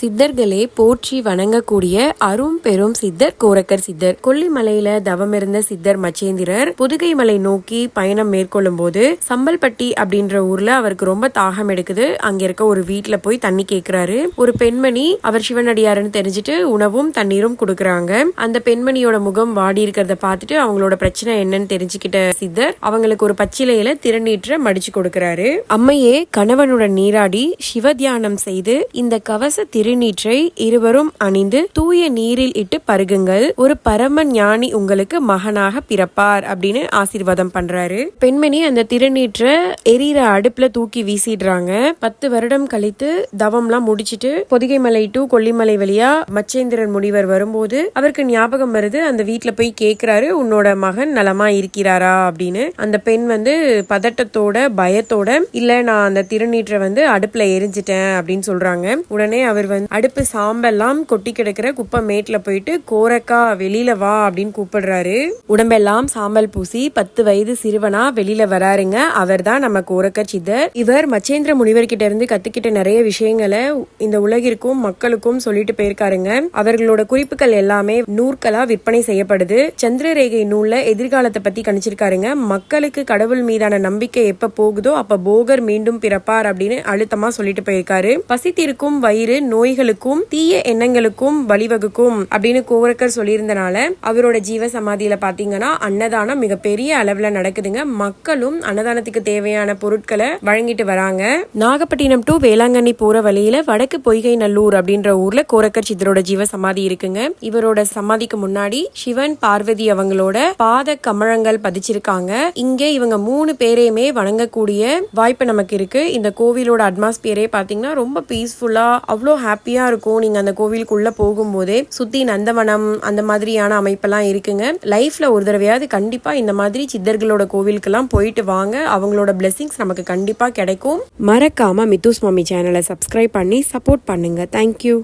சித்தர்களே போற்றி வணங்கக்கூடிய அரும் பெரும் சித்தர் கோரக்கர் சித்தர். கொல்லிமலையில தவம் இருந்த சித்தர் மச்சேந்திரர் புதுகை மலை நோக்கி பயணம் மேற்கொள்ளும் போது சம்பல்பட்டி அப்படின்ற ஊர்ல அவருக்கு ரொம்ப தாகம் எடுக்குது. அங்க இருக்க ஒரு வீட்டுல போய் தண்ணி கேக்குறாரு. ஒரு பெண்மணி அவர் சிவனடியாருன்னு தெரிஞ்சுட்டு உணவும் தண்ணீரும் கொடுக்கறாங்க. அந்த பெண்மணியோட முகம் வாடி இருக்கிறத பார்த்துட்டு அவங்களோட பிரச்சனை என்னன்னு தெரிஞ்சுக்கிட்ட சித்தர் அவங்களுக்கு ஒரு பச்சிலையில திருநீற்ற மடிச்சு கொடுக்கறாரு. அம்மையே கணவனுடன் நீராடி சிவத்தியானம் செய்து இந்த கவச திருநீற்றை இருவரும் அணிந்து தூய நீரில் இட்டு பருகுங்கள். ஒரு பரம ஞானி உங்களுக்கு மகனாக பிறப்பார் அப்படின்னு ஆசீர்வாதம் பண்றாரு. பெண்மணி அந்த திருநீற்ற எரியிற அடுப்புல தூக்கி வீசிடுறாங்க. 10 வருடம் கழித்து தவம்லாம் முடிச்சிட்டு பொதிகை மலை டு கொல்லிமலை வழியா மச்சேந்திரன் முனிவர் வரும்போது அவருக்கு ஞாபகம் வருது. அந்த வீட்டுல போய் கேக்குறாரு, உன்னோட மகன் நலமா இருக்கிறாரா அப்படின்னு. அந்த பெண் பதட்டத்தோட பயத்தோட, இல்ல நான் அந்த திருநீற்றை அடுப்புல எரிஞ்சிட்டேன் அப்படின்னு சொல்றாங்க. உடனே அவர் அடுப்பு சாம்பெல்லாம் கொட்டி கிடக்கிற குப்பை மேட்ல போயிட்டு கோரக்கா வெளியில வா அப்படின்னு கூப்பிடுறாரு. உடம்பெல்லாம் சாம்பல் பூசி 10 வயது சிறுவனா வெளியில வராருங்க. அவர் தான் நம்ம கோரக்கர் சித்தர். இவர் மச்சேந்திர முனிவர்கிட்ட இருந்து கத்துக்கிட்ட நிறைய விஷயங்களை இந்த உலகிற்கும் மக்களுக்கும் சொல்லிட்டு போயிருக்காருங்க. அவர்களோட குறிப்புகள் எல்லாமே நூற்களா விற்பனை செய்யப்படுது. சந்திரரேகை நூல்ல எதிர்காலத்தை பத்தி கணிச்சிருக்காருங்க. மக்களுக்கு கடவுள் மீதான நம்பிக்கை எப்ப போகுதோ அப்ப போகர் மீண்டும் பிறப்பார் அப்படின்னு அழுத்தமா சொல்லிட்டு போயிருக்காரு. பசித்திருக்கும் வயிறு நோய்களுக்கும் தீய எண்ணங்களுக்கும் வழிவகுக்கும் அப்படின்னு கோரக்கர் சொல்லியிருந்தனால அவரோட ஜீவ சமாதியில பாத்தீங்கன்னா அன்னதானம் மிகப்பெரிய அளவுல நடக்குதுங்க. மக்களும் அன்னதானத்துக்கு தேவையான பொருட்களை வழங்கிட்டு வராங்க. நாகப்பட்டினம் டு வேளாங்கண்ணி போற வழியில வடக்கு பொய்கை நல்லூர் அப்படின்ற ஊர்ல கோரக்கர் சித்தரோட ஜீவ சமாதி இருக்குங்க. இவரோட சமாதிக்கு முன்னாடி சிவன் பார்வதி அவங்களோட பாத கமழங்கள் பதிச்சிருக்காங்க. இங்க இவங்க 3 பேரையுமே வணங்கக்கூடிய வாய்ப்பு நமக்கு இருக்கு. இந்த கோவிலோட அட்மாஸ்பியரே பாத்தீங்கன்னா ரொம்ப பீஸ்ஃபுல்லா அவ்வளோ ஹாப்பியா இருக்கும். நீங்க அந்த கோவிலுக்குள்ள போகும்போதே சுத்தி நந்தவனம் அந்த மாதிரியான அமைப்பெல்லாம் இருக்குங்க. லைஃப்ல ஒரு தடவையாவது கண்டிப்பா இந்த மாதிரி சித்தர்களோட கோவிலுக்கெல்லாம் போயிட்டு வாங்க. அவங்களோட பிளெஸிங்ஸ் நமக்கு கண்டிப்பா கிடைக்கும். மறக்காம மித்துஸ் மம்மி சேனலை சப்ஸ்கிரைப் பண்ணி சப்போர்ட் பண்ணுங்க. தேங்க்யூ.